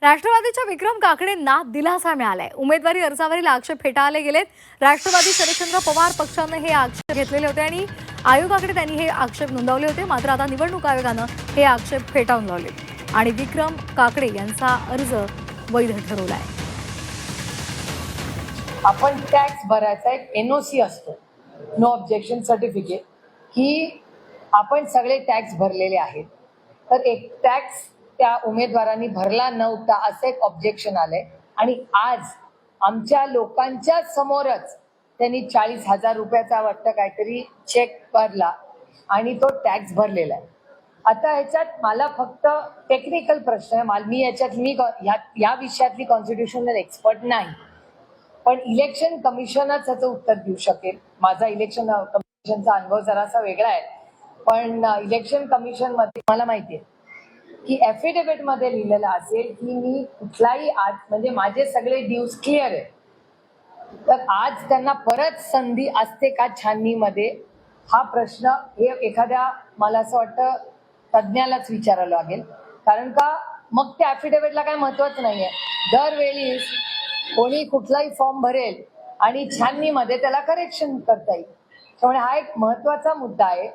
राष्ट्रवादीच्या विक्रम काकडेंना दिलासा मिळालाय। उमेदवारी अर्जावरील आक्षेप फेटाळले गेलेत। राष्ट्रवादी शरदचंद्र पवार पक्षाने हे आक्षेप घेतलेले होते आणि आयोगाकडे त्यांनी हे आक्षेप नोंदवले होते। मात्र आता निवडणूक आयोगाने हे आक्षेप फेटाळून लावले आणि विक्रम काकडे यांचा अर्ज वैध ठरवलाय। आपण टॅक्स भरायचा एक एनओसी असतो, नो ऑब्जेक्शन सर्टिफिकेट, की आपण सगळे टॅक्स भरलेले आहेत। तर एक टॅक्स त्या उमेदवारांनी भरला नव्हता असं एक ऑब्जेक्शन आलंय आणि आज आमच्या लोकांच्या समोरच त्यांनी 40,000 रुपयाचा वाटतं काहीतरी चेक भरला आणि तो टॅक्स भरलेला आहे। आता ह्याच्यात मला फक्त टेक्निकल प्रश्न आहे, मी या विषयातली कॉन्स्टिट्यूशनल एक्सपर्ट नाही, पण इलेक्शन कमिशनच याचं उत्तर देऊ शकेल। माझा इलेक्शन कमिशनचा अनुभव जरासा वेगळा आहे, पण इलेक्शन कमिशन मध्ये मला माहिती आहे की ॲफिडेव्हिट मध्ये लिहिलेलं असेल की मी कुठलाही आज म्हणजे माझे सगळे ड्यूज क्लिअर आहे, तर आज त्यांना परत संधी असते का छाननीमध्ये, हा प्रश्न हे एखाद्या मला असं वाटतं तज्ज्ञालाच विचारायला लागेल। कारण का मग त्या ॲफिडेव्हिटला काय महत्वच नाहीये। दरवेळी कोणी कुठलाही फॉर्म भरेल आणि छाननीमध्ये त्याला करेक्शन करता येईल। त्यामुळे हा एक महत्वाचा मुद्दा आहे।